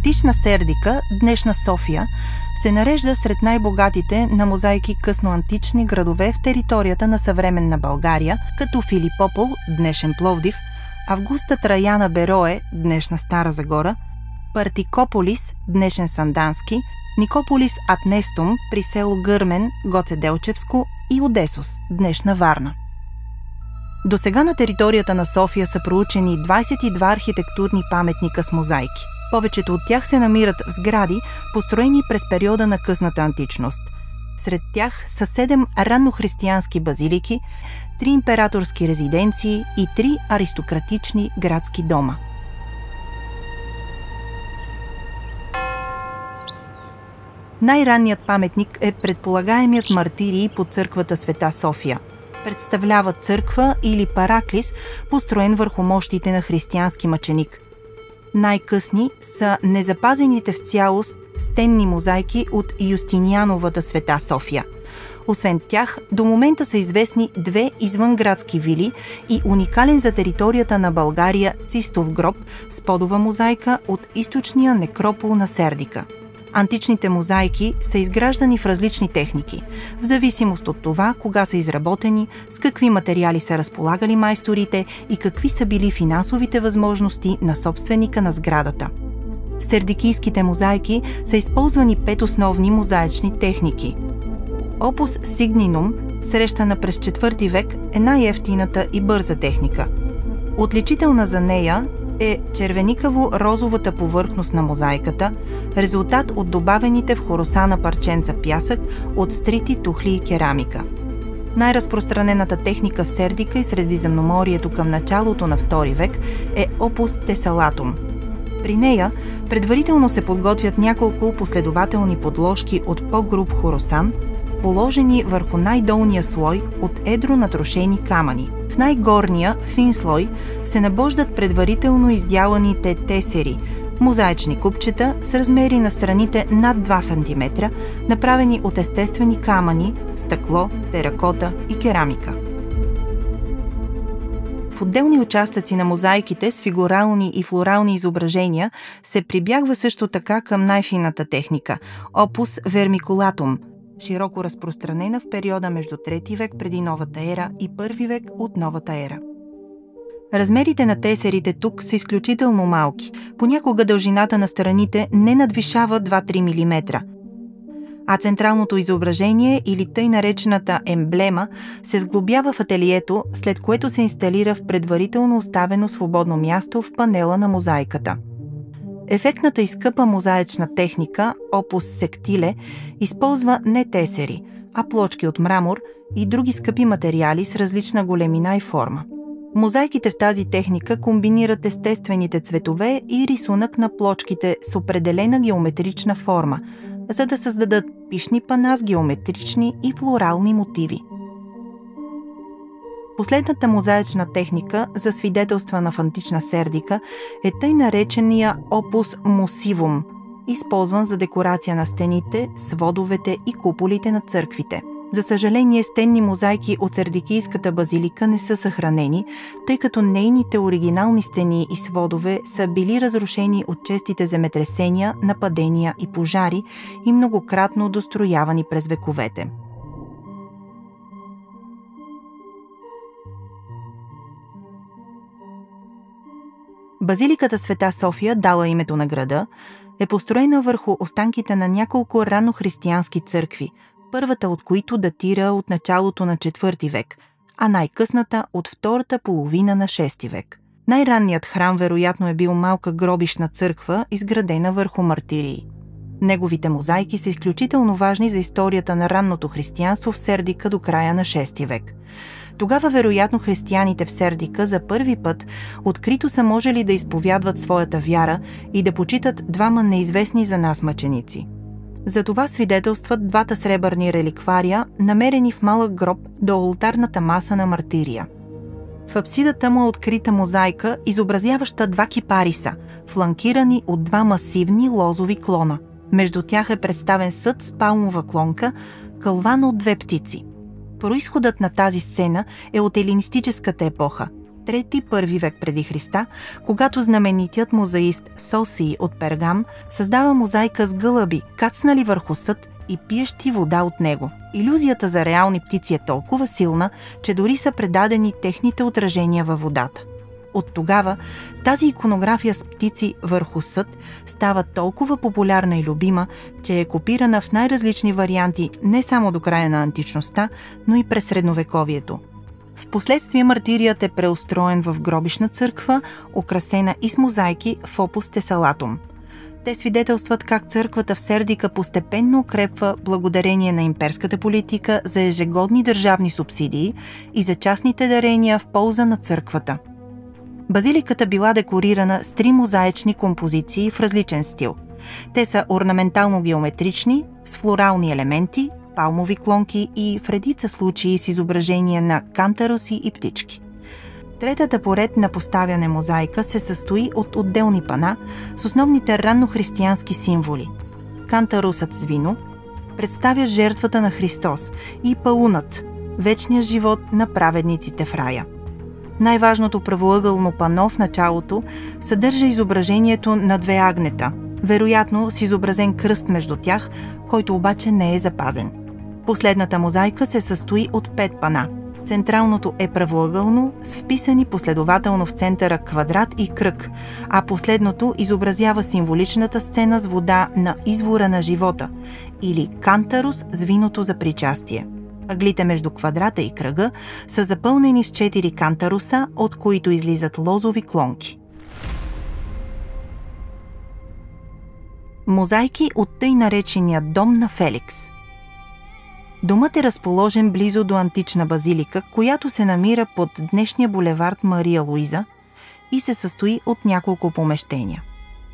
Антична Сердика, днешна София, се нарежда сред най-богатите на мозайки късноантични градове в територията на съвременна България, като Филипопол, днешен Пловдив, Августа Траяна Берое, днешна Стара Загора, Партикополис, днешен Сандански, Никополис Атнестум при село Гърмен, Гоцеделчевско и Одесос, днешна Варна. До сега на територията на София са проучени 22 архитектурни паметника с мозайки. Повечето от тях се намират в сгради, построени през периода на късната античност. Сред тях са 7 раннохристиянски базилики, 3 императорски резиденции и 3 аристократични градски дома. Най-ранният паметник е предполагаемият мартирий под църквата Света София. Представлява църква или параклис, построен върху мощите на християнски мъченик. Най-късни са незапазените в цялост стенни мозайки от Юстиниановата Света София. Освен тях, до момента са известни 2 извънградски вили и уникален за територията на България цистов гроб с подова мозайка от източния некропол на Сердика. Античните мозайки са изграждани в различни техники, в зависимост от това кога са изработени, с какви материали са разполагали майсторите и какви са били финансовите възможности на собственика на сградата. В сердикийските мозайки са използвани 5 основни мозаични техники. Опус Signinum, срещана през 4 век, е най-евтината и бърза техника. Отличителна за нея е червеникаво-розовата повърхност на мозайката, резултат от добавените в хоросана парченца пясък от стрити, тухли и керамика. Най-разпространената техника в Сердика и Средиземноморието към началото на II век е Опус Тесалатум. При нея предварително се подготвят няколко последователни подложки от по-груб хоросан, положени върху най-долния слой от едро натрошени камъни. В най-горния, фин слой, се набождат предварително издяланите тесери, мозаични купчета с размери на страните над 2 см, направени от естествени камъни, стъкло, теракота и керамика. В отделни участъци на мозайките с фигурални и флорални изображения се прибягва също така към най-фината техника – Опус Вермикулатум, широко разпространена в периода между 3 век преди новата ера и 1 век от новата ера. Размерите на тесерите тук са изключително малки, понякога дължината на страните не надвишава 2-3 мм, а централното изображение или тъй наречената емблема се сглобява в ателието, след което се инсталира в предварително оставено свободно място в панела на мозайката. Ефектната и скъпа мозаична техника, Опус Сектиле, използва не тесери, а плочки от мрамор и други скъпи материали с различна големина и форма. Мозайките в тази техника комбинират естествените цветове и рисунък на плочките с определена геометрична форма, за да създадат пишни пана с геометрични и флорални мотиви. Последната мозаична техника, засвидетелствана в антична Сердика, е тъй наречения Опус Мусивум, използван за декорация на стените, сводовете и куполите на църквите. За съжаление, стенни мозайки от Сердикийската базилика не са съхранени, тъй като нейните оригинални стени и сводове са били разрушени от честите земетресения, нападения и пожари и многократно достроявани през вековете. Базиликата Света София, дала името на града, е построена върху останките на няколко раннохристиянски църкви, първата от които датира от началото на 4 век, а най-късната от втората половина на 6 век. Най-ранният храм вероятно е бил малка гробищна църква, изградена върху мартирии. Неговите мозайки са изключително важни за историята на ранното християнство в Сердика до края на 6 век. Тогава вероятно християните в Сердика за първи път открито са можели да изповядват своята вяра и да почитат 2 неизвестни за нас мъченици. За това свидетелстват 2 сребърни реликвария, намерени в малък гроб до олтарната маса на мартирия. В апсидата му е открита мозайка, изобразяваща 2 кипариса, фланкирани от 2 масивни лозови клона. Между тях е представен съд с палмова клонка, кълвана от 2 птици. Произходът на тази сцена е от елинистическата епоха. 3-1 век преди Христа, когато знаменитият мозаист Сосий от Пергам създава мозайка с гълъби, кацнали върху съд и пиещи вода от него. Илюзията за реални птици е толкова силна, че дори са предадени техните отражения във водата. От тогава тази иконография с птици върху съд става толкова популярна и любима, че е копирана в най-различни варианти не само до края на античността, но и през средновековието. Впоследствие мартирият е преустроен в гробищна църква, украсена и с мозайки в опус Тесалатум. Те свидетелстват как църквата в Сердика постепенно укрепва благодарение на имперската политика за ежегодни държавни субсидии и за частните дарения в полза на църквата. Базиликата била декорирана с 3 мозаични композиции в различен стил. Те са орнаментално-геометрични, с флорални елементи, палмови клонки и в редица случаи с изображения на кантаруси и птички. Третата поред на поставяне мозайка се състои от отделни пана с основните раннохристиянски символи. Кантарусът с вино представя жертвата на Христос и паунът – вечния живот на праведниците в рая. Най-важното правоъгълно пано в началото съдържа изображението на 2 агнета, вероятно с изобразен кръст между тях, който обаче не е запазен. Последната мозайка се състои от 5 пана. Централното е правоъгълно, с вписани последователно в центъра квадрат и кръг, а последното изобразява символичната сцена с вода на извора на живота или кантарус с виното за причастие. Ъглите между квадрата и кръга са запълнени с 4 кантаруса, от които излизат лозови клонки. Мозайки от тъй наречения дом на Феликс. Домът е разположен близо до антична базилика, която се намира под днешния булевард Мария Луиза и се състои от няколко помещения.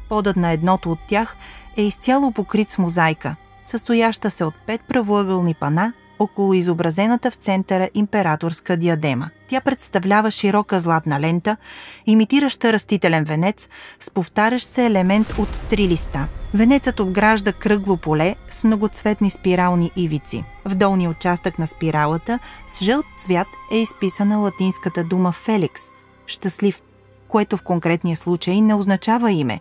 Подът на едното от тях е изцяло покрит с мозайка, състояща се от 5 правоъгълни пана около изобразената в центъра императорска диадема. Тя представлява широка златна лента, имитираща растителен венец с повтарящ се елемент от 3 листа. Венецът обгражда кръгло поле с многоцветни спирални ивици. В долния участък на спиралата с жълт цвят е изписана латинската дума Феликс – щастлив, което в конкретния случай не означава име,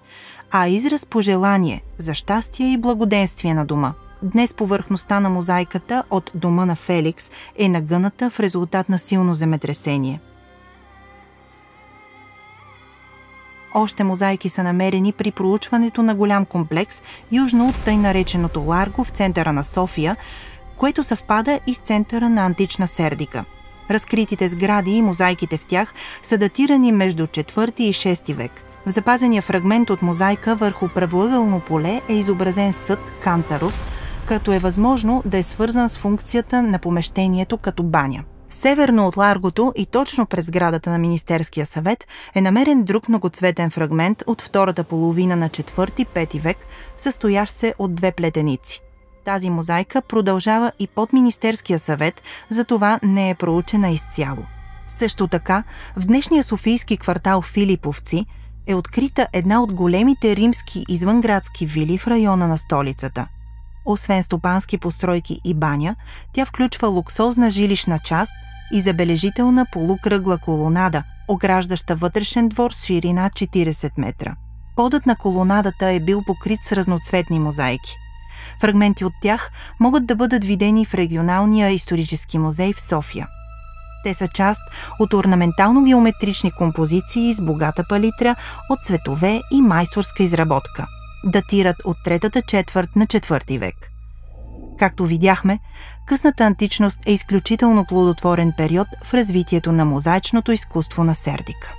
а израз пожелание за щастие и благоденствие на дома. Днес повърхността на мозайката от дома на Феликс е нагъната в резултат на силно земетресение. Още мозайки са намерени при проучването на голям комплекс южно от тъй нареченото Ларго в центъра на София, което съвпада и с центъра на антична Сердика. Разкритите сгради и мозайките в тях са датирани между 4 и 6 век. В запазения фрагмент от мозайка върху правоъгълно поле е изобразен съд Кантарус, като е възможно да е свързан с функцията на помещението като баня. Северно от Ларгото и точно през сградата на Министерския съвет е намерен друг многоцветен фрагмент от втората половина на 4-5 век, състоящ се от 2 плетеници. Тази мозайка продължава и под Министерския съвет, затова не е проучена изцяло. Също така, в днешния софийски квартал Филиповци е открита една от големите римски извънградски вили в района на столицата. Освен стопански постройки и баня, тя включва луксозна жилищна част и забележителна полукръгла колонада, ограждаща вътрешен двор с ширина 40 метра. Подът на колонадата е бил покрит с разноцветни мозайки. Фрагменти от тях могат да бъдат видени в регионалния исторически музей в София. Те са част от орнаментално-геометрични композиции с богата палитра от цветове и майсторска изработка. Датират от 3-та четвърт на 4 век. Както видяхме, късната античност е изключително плодотворен период в развитието на мозаичното изкуство на Сердика.